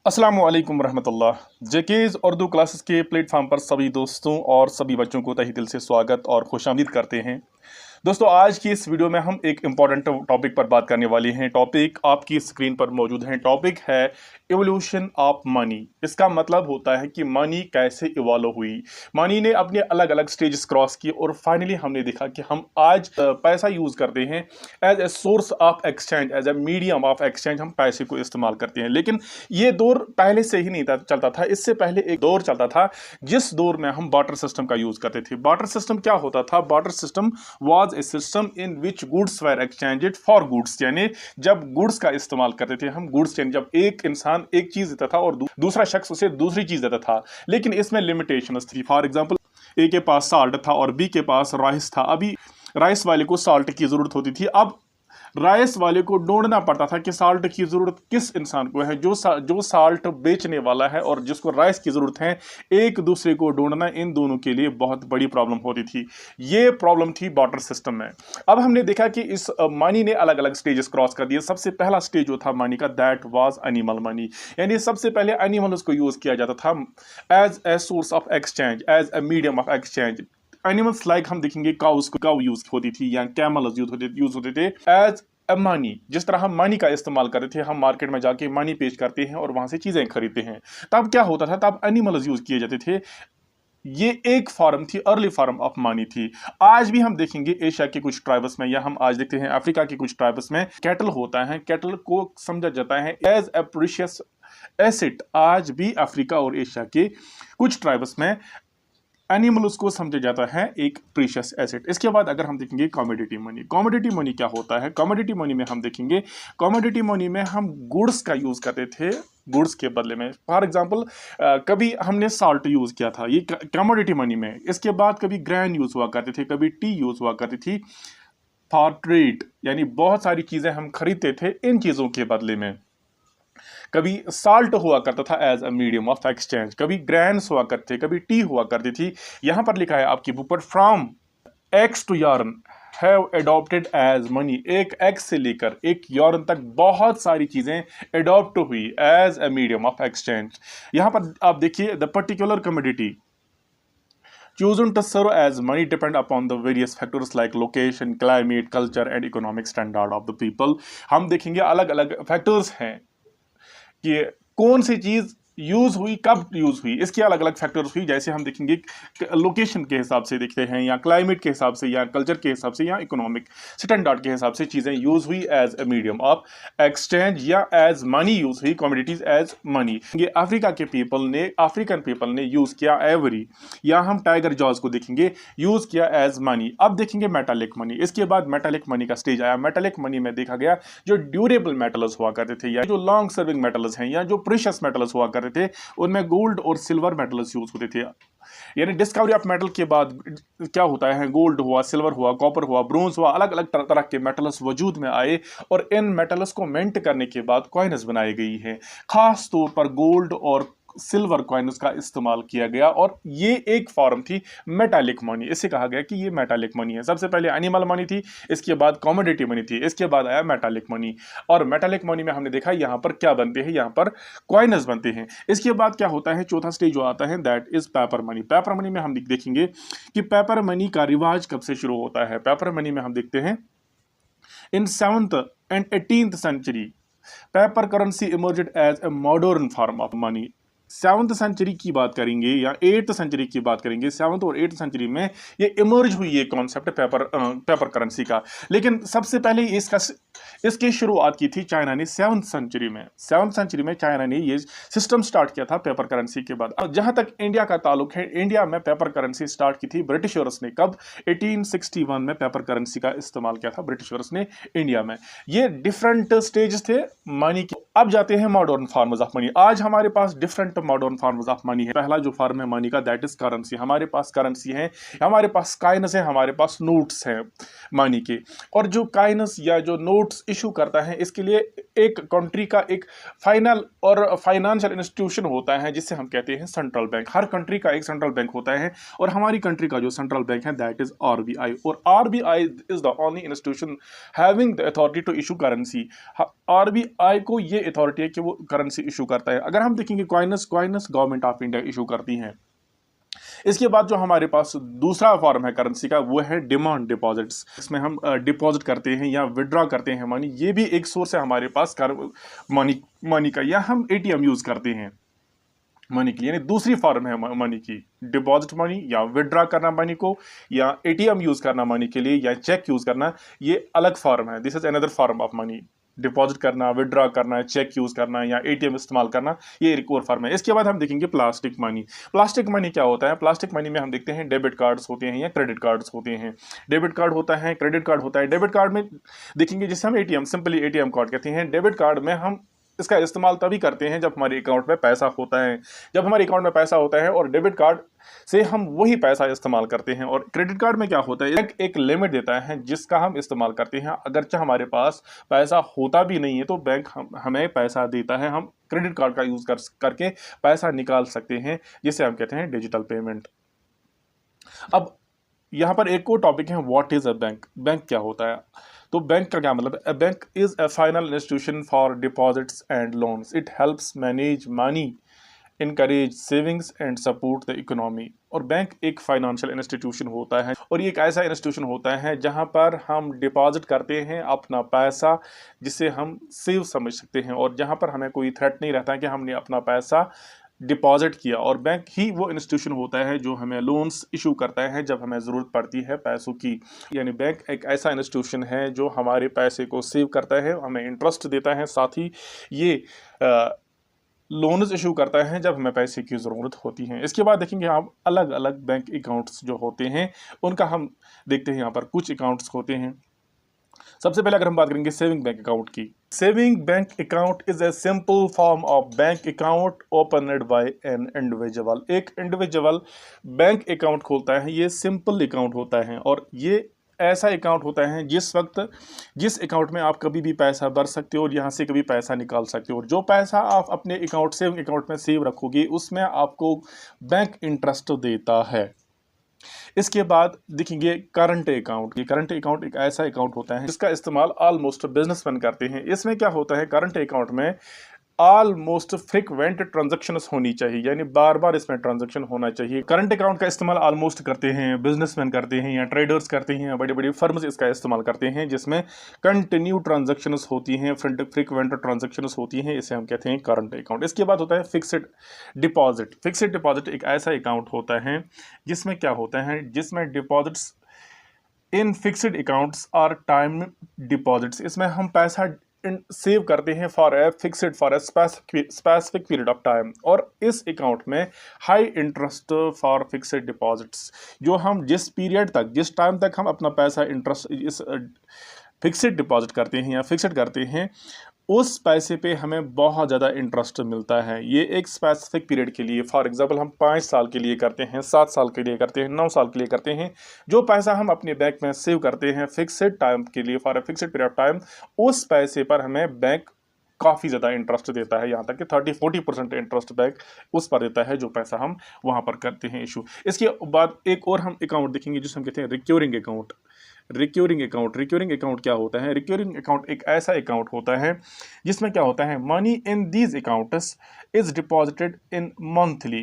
अस्सलामुअलैकुम रहमतुल्लाह। जेकेज़ उर्दू क्लासेस के प्लेटफॉर्म पर सभी दोस्तों और सभी बच्चों को तहे दिल से स्वागत और खुशामदीद करते हैं। दोस्तों, आज की इस वीडियो में हम एक इम्पॉर्टेंट टॉपिक पर बात करने वाले हैं। टॉपिक आपकी स्क्रीन पर मौजूद है। टॉपिक है इवोल्यूशन ऑफ मनी। इसका मतलब होता है कि मनी कैसे इवॉल्व हुई। मनी ने अपने अलग अलग स्टेजेस क्रॉस किए और फाइनली हमने देखा कि हम आज पैसा यूज करते हैं as a source of exchange, as a medium of exchange. हम पैसे को इस्तेमाल करते हैं, लेकिन ये दौर पहले से ही नहीं चलता था। इससे पहले एक दौर चलता था जिस दौर में हम बार्टर सिस्टम का यूज करते थे। बार्टर सिस्टम क्या होता था? Barter system was a system in which goods were exchanged for goods. यानी जब गुड्स का इस्तेमाल करते थे हम, गुड्स यानी जब एक इंसान एक चीज देता था और दूसरा शख्स उसे दूसरी चीज देता था, लेकिन इसमें लिमिटेशंस थी। फॉर एग्जांपल, ए के पास साल्ट था और बी के पास राइस था। अभी राइस वाले को साल्ट की जरूरत होती थी। अब राइस वाले को ढूंढना पड़ता था कि साल्ट की जरूरत किस इंसान को है। जो साल्ट बेचने वाला है और जिसको राइस की जरूरत है, एक दूसरे को ढूंढना इन दोनों के लिए बहुत बड़ी प्रॉब्लम होती थी। ये प्रॉब्लम थी बार्टर सिस्टम में। अब हमने देखा कि इस मनी ने अलग अलग स्टेजेस क्रॉस कर दिए। सबसे पहला स्टेज जो था मनी का, दैट वाज एनिमल मनी। यानी सबसे पहले एनिमल्स को यूज किया जाता था as a source of exchange, as a medium of exchange. Animals like हम देखेंगे काउ यूज होती थी या कैमल यूज होते थे एज मनी। जिस तरह हम मनी का इस्तेमाल करते थे, हम मार्केट में जाके मनी पेश करते हैं और वहां से चीजें खरीदते हैं। तब क्या होता था? तब एनिमल्स यूज किए जाते थे। ये एक फॉर्म थी, अर्ली फॉर्म ऑफ मनी थी। आज भी हम देखेंगे एशिया के कुछ ट्राइब्स में, या हम आज देखते हैं अफ्रीका के कुछ ट्राइब्स में कैटल होता है। कैटल को समझा जाता है एज ए प्रीशियस एसेट। आज भी अफ्रीका और एशिया के कुछ ट्राइब्स में एनिमल्स को समझा जाता है एक प्रीशियस एसेट। इसके बाद अगर हम देखेंगे कमोडिटी मनी। कमोडिटी मनी क्या होता है? कमोडिटी मनी में हम देखेंगे, कमोडिटी मनी में हम गुड्स का यूज करते थे गुड्स के बदले में। फॉर एग्जांपल, कभी हमने साल्ट यूज किया था, ये कमोडिटी मनी में। इसके बाद कभी ग्रैन यूज हुआ करते थे, कभी टी यूज हुआ करती थी फॉर ट्रेड। यानी बहुत सारी चीजें हम खरीदते थे इन चीजों के बदले में। कभी साल्ट हुआ करता था as a medium of exchange, कभी ग्रैन्स हुआ करते, कभी टी हुआ करती थी। यहां पर लिखा है आपकी बुक पर, from axe to yarn have adopted as money. एक एक्स से लेकर एक यार्न तक बहुत सारी चीजें एडॉप्ट हुई as a medium of exchange. यहां पर आप देखिए, the particular commodity chosen to serve as money depend upon the various factors like location, climate, culture and economic standard of the people। हम देखेंगे अलग अलग फैक्टर्स हैं कि कौन सी चीज यूज हुई, कब यूज हुई। इसके अलग अलग फैक्टर्स हुई। जैसे हम देखेंगे लोकेशन के हिसाब से देखते हैं, या क्लाइमेट के हिसाब से, या कल्चर के हिसाब से, या इकोनॉमिक स्टैंडर्ड के हिसाब से चीजें यूज हुई as a medium of exchange, या एज मनी यूज हुई, कमोडिटीज एज मनी। ये अफ्रीका के पीपल ने, अफ्रीकन पीपल ने यूज किया एवरी, या हम टाइगर जॉज को देखेंगे, यूज किया एज मनी। अब देखेंगे मेटालिक मनी। इसके बाद मेटालिक मनी का स्टेज आया। मेटालिक मनी में देखा गया जो ड्यूरेबल मेटल्स हुआ करते थे, या जो लॉन्ग सर्विंग मेटल्स हैं, या जो प्रीशियस मेटल्स हुआ करते थे, उनमें गोल्ड और सिल्वर मेटल्स यूज होते थे। यानी डिस्कवरी ऑफ मेटल के बाद क्या होता है, गोल्ड हुआ, सिल्वर हुआ, कॉपर हुआ, ब्रोंज हुआ, अलग अलग तरह के मेटल्स वजूद में आए और इन मेटल्स को मेंट करने के बाद कॉइन्स बनाई गई है। खास तौर पर गोल्ड और सिल्वर कॉइन्स का इस्तेमाल किया गया और ये एक फॉर्म थी मेटालिक मनी। इससे कहा गया कि ये मेटालिक मनी है। सबसे पहले एनिमल मनी थी, इसके बाद कमोडिटी मनी थी, इसके बाद आया मेटालिक मनी। और मेटालिक मनी में हमने देखा यहां पर क्या बनते हैं, यहां पर कॉइन्स बनते हैं। इसके बाद क्या होता है, चौथा स्टेज जो आता है, that is paper money. Paper money में हम देखेंगे कि पेपर मनी का रिवाज कब से शुरू होता है। पेपर मनी में हम देखते हैं in 7th and 18th century paper currency emerged as a modern form of money. 7th century की बात करेंगे या 8th सेंचुरी की बात करेंगे, 7th और 8th सेंचुरी में ये इमर्ज हुई ये कॉन्सेप्ट पेपर करेंसी का। लेकिन सबसे पहले इसकी शुरुआत की थी चाइना ने 7th सेंचुरी में। 7th सेंचुरी में चाइना ने ये सिस्टम स्टार्ट किया था पेपर करेंसी के बाद। जहां तक इंडिया का ताल्लुक है, इंडिया में पेपर करेंसी स्टार्ट की थी ब्रिटिशर्स ने। कब? 1861 में पेपर करेंसी का इस्तेमाल किया था ब्रिटिशर्स ने इंडिया में। ये डिफरेंट स्टेज थे मनी के। अब जाते हैं मॉडर्न फॉर्म्स ऑफ मनी। आज हमारे पास different first modern forms of money है। पहला जो फॉर्म है मनी का दैट इज करेंसी। हमारे पास करेंसी है, हमारे पास काइनस है, हमारे पास नोट्स हैं मनी के। और जो काइनस या जो नोट्स इशू करता है इसके लिए एक कंट्री का एक फाइनल और फाइनेंशियल इंस्टीट्यूशन होता है जिसे हम कहते हैं सेंट्रल बैंक। हर कंट्री का एक सेंट्रल बैंक होता है और हमारी कंट्री का जो सेंट्रल बैंक है दैट इज आरबीआई। और RBI is the only institution having the authority to issue currency. RBI को ये अथॉरिटी है कि वो करेंसी इशू करता है। अगर हम देखेंगे कॉइनस गवर्नमेंट ऑफ इंडिया इशू करती हैं। इसके बाद जो हमारे पास दूसरा फॉर्म है करेंसी का वो है डिमांड डिपॉजिट्स। इसमें हम डिपॉजिट करते हैं या विड्रॉ करते हैं मनी। ये भी एक सोर्स है हमारे पास मनी का, या हम एटीएम यूज करते हैं मनी के लिए। यानी दूसरी फॉर्म है मनी की, डिपॉजिट मनी या विड्रॉ करना मनी को, या एटीएम यूज करना मनी के लिए, या चेक यूज करना, ये अलग फॉर्म है। This is another form of money. Deposit करना, विड्रॉ करना, चेक यूज करना या एटीएम इस्तेमाल करना, ये एक और फॉर्म है। इसके बाद हम देखेंगे प्लास्टिक मनी। प्लास्टिक मनी क्या होता है? प्लास्टिक मनी में हम देखते हैं डेबिट कार्ड्स होते हैं या क्रेडिट कार्ड्स होते हैं। डेबिट कार्ड होता है, क्रेडिट कार्ड होता है। डेबिट कार्ड में देखेंगे जिसे हम एटीएम, सिंपली एटीएम कार्ड कहते हैं। डेबिट कार्ड में हम इसका इस्तेमाल तभी करते हैं जब हमारे अकाउंट में पैसा होता है। जब हमारे अकाउंट में पैसा होता है और डेबिट कार्ड से हम वही पैसा इस्तेमाल करते हैं। और क्रेडिट कार्ड में क्या होता है, एक लिमिट देता है जिसका हम इस्तेमाल करते हैं। अगरचे हमारे पास पैसा होता भी नहीं है तो बैंक हमें पैसा देता है, हम क्रेडिट कार्ड का यूज करके पैसा निकाल सकते हैं, जिसे हम कहते हैं डिजिटल पेमेंट। अब यहाँ पर एक और टॉपिक है, what is a bank. Bank क्या होता है? तो बैंक का क्या मतलब है? Bank is a final institution for deposits and loans. It helps manage money, encourage savings and support the economy. और बैंक एक फाइनेंशियल इंस्टीट्यूशन होता है और ये एक ऐसा इंस्टीट्यूशन होता है जहां पर हम डिपॉजिट करते हैं अपना पैसा, जिसे हम सेव समझ सकते हैं, और जहां पर हमें कोई थ्रेट नहीं रहता है कि हमने अपना पैसा डिपॉजिट किया। और बैंक ही वो इंस्टीट्यूशन होता है जो हमें लोन्स इशू करता है जब हमें ज़रूरत पड़ती है पैसों की। यानी बैंक एक ऐसा इंस्टीट्यूशन है जो हमारे पैसे को सेव करता है, हमें इंटरेस्ट देता है, साथ ही ये लोन्स इशू करता है जब हमें पैसे की ज़रूरत होती है। इसके बाद देखेंगे आप अलग अलग बैंक अकाउंट्स जो होते हैं उनका हम देखते हैं। यहाँ पर कुछ अकाउंट्स होते हैं। सबसे पहले अगर हम बात करेंगे सेविंग बैंक अकाउंट की। Saving bank account is a simple form of bank account opened by an individual. एक इंडिविजुअल बैंक अकाउंट खोलता है, ये सिंपल अकाउंट होता है और ये ऐसा अकाउंट होता है जिस अकाउंट में आप कभी भी पैसा भर सकते हो और यहाँ से कभी पैसा निकाल सकते हो। और जो पैसा आप अपने अकाउंट सेविंग अकाउंट में सेव रखोगे उसमें आपको बैंक इंटरेस्ट देता है। इसके बाद देखेंगे करंट अकाउंट। ये करंट अकाउंट एक ऐसा अकाउंट होता है जिसका इस्तेमाल ऑलमोस्ट बिजनेसमैन करते हैं। इसमें क्या होता है, करंट अकाउंट में ऑलमोस्ट फ्रिक्वेंट ट्रांजैक्शंस होनी चाहिए, यानी बार बार इसमें ट्रांजैक्शन होना चाहिए। करंट अकाउंट का इस्तेमाल ऑलमोस्ट करते हैं बिजनेसमैन करते हैं या ट्रेडर्स करते हैं, बड़ी बड़ी फर्म्स इसका इस्तेमाल करते हैं जिसमें कंटिन्यू ट्रांजैक्शंस होती हैं, फ्रिक्वेंट ट्रांजैक्शंस होती हैं, इसे हम कहते हैं करंट अकाउंट। इसके बाद होता है फिक्स्ड डिपॉजिट। फिक्स्ड डिपॉजिट एक ऐसा अकाउंट होता है जिसमें क्या होता है, जिसमें deposits in fixed accounts are time deposits. इसमें हम पैसा सेव करते हैं for a specific period of time. और इस अकाउंट में high interest for fixed deposits, जो हम जिस पीरियड तक, जिस टाइम तक हम अपना पैसा इंटरेस्ट इस फिक्स्ड डिपॉजिट करते हैं या फिक्स्ड करते हैं, उस पैसे पे हमें बहुत ज़्यादा इंटरेस्ट मिलता है। ये एक स्पेसिफिक पीरियड के लिए, फॉर एग्जांपल हम 5 साल के लिए करते हैं, 7 साल के लिए करते हैं, 9 साल के लिए करते हैं। जो पैसा हम अपने बैंक में सेव करते हैं फिक्स्ड टाइम के लिए, for a fixed period of time, उस पैसे पर हमें बैंक काफ़ी ज़्यादा इंटरेस्ट देता है। यहाँ तक कि 30-40% इंटरेस्ट बैंक उस पर देता है जो पैसा हम वहाँ पर करते हैं इशू। इसके बाद एक और हम अकाउंट देखेंगे जिसे हम कहते हैं रिक्योरिंग अकाउंट। रिक्योरिंग अकाउंट क्या होता है? रिक्योरिंग अकाउंट एक ऐसा अकाउंट होता है जिसमें क्या होता है, money in these accounts is deposited in monthly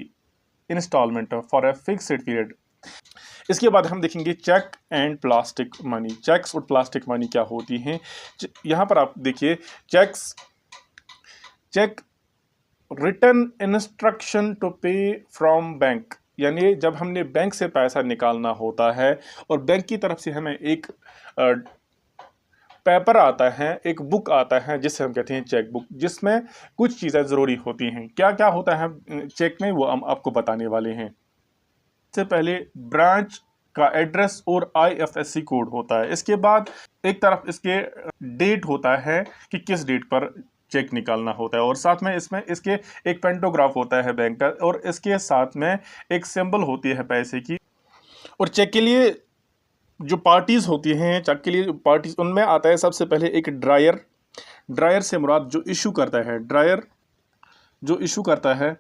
instalment for a fixed period. इसके बाद हम देखेंगे cheque and plastic money. Cheques और प्लास्टिक मनी क्या होती हैं? यहाँ पर आप देखिए, cheque return instruction to pay from bank, यानी जब हमने बैंक से पैसा निकालना होता है और बैंक की तरफ से हमें एक पेपर आता है, एक बुक आता है जिसे हम कहते हैं चेक बुक, जिसमें कुछ चीज़ें ज़रूरी होती हैं। क्या क्या होता है चेक में, वो हम आपको बताने वाले हैं। इससे पहले ब्रांच का एड्रेस और IFSC कोड होता है। इसके बाद एक तरफ इसके डेट होता है कि किस डेट पर चेक निकालना होता है। और साथ में इसमें इसके एक पेंटोग्राफ होता है बैंक का, और इसके साथ में एक सिंबल होती है पैसे की। और चेक के लिए जो पार्टीज होती हैं, चेक के लिए पार्टीज, उनमें आता है सबसे पहले एक ड्रायर। ड्रायर से मुराद जो इशू करता है, ड्रायर जो इशू करता है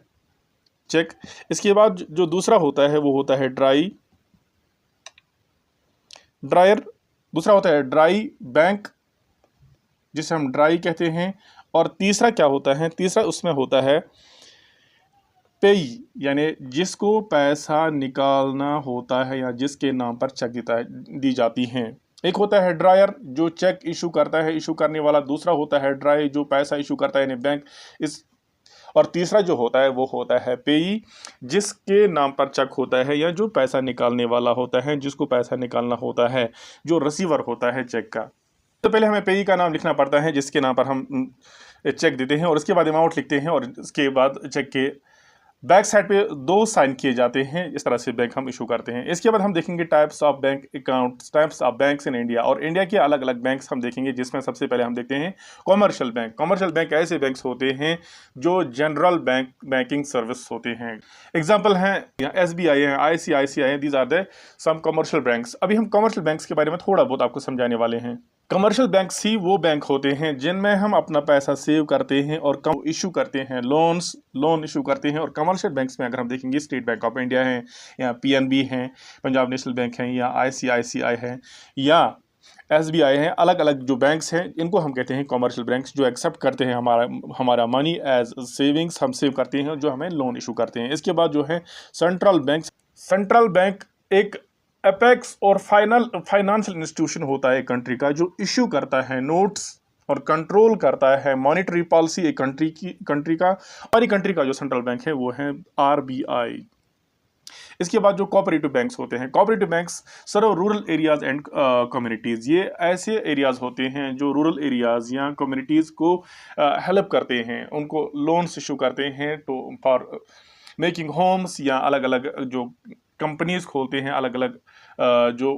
चेक। इसके बाद जो दूसरा होता है वो होता है ड्राई ड्रायर, दूसरा होता है ड्राई बैंक, जिसे हम ड्राई कहते हैं। और तीसरा क्या होता है, तीसरा उसमें होता है पेई, यानी जिसको पैसा निकालना होता है या जिसके नाम पर चेक दी जाती हैं। एक होता है ड्रायर जो चेक इशू करता है, इशू करने वाला। दूसरा होता है ड्राई जो पैसा इशू करता है, यानी बैंक। इस और तीसरा जो होता है वो होता है पेई, जिसके नाम पर चेक होता है या जो पैसा निकालने वाला होता है, जिसको पैसा निकालना होता है, जो रिसीवर होता है चेक का। तो पहले हमें पेई का नाम लिखना पड़ता है जिसके नाम पर हम चेक देते हैं, और उसके बाद अमाउंट लिखते हैं, और इसके बाद चेक के बैक साइड पे 2 साइन किए जाते हैं। इस तरह से बैंक हम इशू करते हैं। इसके बाद हम देखेंगे types of bank account, types of banks in India, और इंडिया के अलग अलग बैंक्स हम देखेंगे, जिसमें सबसे पहले हम देखते हैं कॉमर्शियल बैंक। कॉमर्शियल बैंक ऐसे बैंक्स होते हैं जो जनरल बैंकिंग सर्विस होते हैं। एग्जाम्पल हैं SBI है, ICICI है, these are the some commercial banks. अभी हम कॉमर्शियल बैंक्स के बारे में थोड़ा बहुत आपको समझाने वाले हैं। कमर्शियल बैंक्स ही वो बैंक होते हैं जिनमें हम अपना पैसा सेव करते हैं और कम इशू करते हैं, लोन इशू करते हैं। और कमर्शियल बैंक्स में अगर हम देखेंगे स्टेट बैंक ऑफ इंडिया है, या PNB है, पंजाब नेशनल बैंक है, या ICICI है, या SBI है, अलग अलग जो बैंक्स हैं इनको हम कहते हैं कमर्शियल बैंक्स, जो एक्सेप्ट करते हैं हमारा मनी एज सेविंग्स, हम सेव करते हैं, जो हमें लोन इशू करते हैं। इसके बाद जो है सेंट्रल बैंक। सेंट्रल बैंक एक एपेक्स और फाइनेंशियल इंस्टीट्यूशन होता है एक कंट्री का, जो इशू करता है नोट्स और कंट्रोल करता है मॉनेटरी पॉलिसी एक कंट्री का। हमारी कंट्री का जो सेंट्रल बैंक है वो है RBI। इसके बाद जो कोऑपरेटिव बैंक्स होते हैं, cooperative banks serve rural areas and communities. ये ऐसे एरियाज होते हैं जो रूरल एरियाज या कम्युनिटीज़ को हेल्प करते हैं, उनको लोन्स इशू करते हैं टू फॉर मेकिंग होम्स, या अलग अलग जो कंपनीज खोलते हैं, अलग अलग जो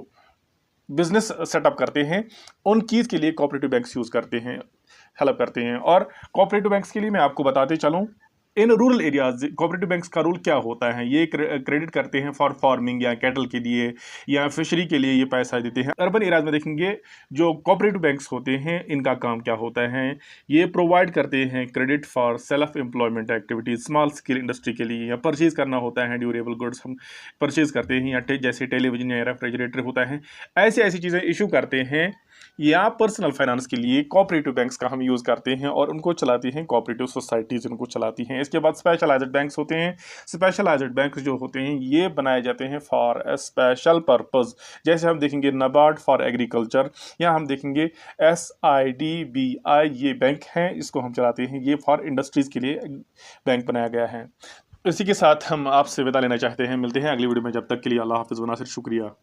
बिजनेस सेटअप करते हैं, उन चीज़ के लिए कोऑपरेटिव बैंक्स यूज़ करते हैं, हेल्प करते हैं। और कोऑपरेटिव बैंक्स के लिए मैं आपको बताते चलूँ, in rural areas cooperative banks का रूल क्या होता है। ये क्रेडिट करते हैं फॉर फार्मिंग या कैटल के लिए या फिशरी के लिए, ये पैसा देते हैं। अर्बन एरियाज में देखेंगे जो कोऑपरेटिव बैंक्स होते हैं इनका काम क्या होता है, ये प्रोवाइड करते हैं credit for self employment activities, small scale industry के लिए, या परचेज करना होता है ड्यूरेबल गुड्स हम परचेज करते हैं, या जैसे टेलीविजन या रेफ्रिजरेटर होता है, ऐसी चीज़ें इशू करते हैं। या पर्सनल फाइनेंस के लिए कोऑपरेटिव बैंक्स का हम यूज़ करते हैं, और उनको चलाती हैं कोऑपरेटिव सोसाइटीज़, उनको चलाती हैं। इसके बाद स्पेशलाइज्ड बैंक्स होते हैं। स्पेशलाइज्ड बैंक्स जो होते हैं ये बनाए जाते हैं फॉर ए स्पेशल पर्पस। जैसे हम देखेंगे नाबार्ड फॉर एग्रीकल्चर, या हम देखेंगे SIDBI, ये बैंक हैं, इसको हम चलाते हैं। ये फॉर इंडस्ट्रीज़ के लिए बैंक बनाया गया है। इसी के साथ हम आपसे विदा लेना चाहते हैं। मिलते हैं अगली वीडियो में, जब तक के लिए अल्लाह हाफिज़ व नासिर। शुक्रिया।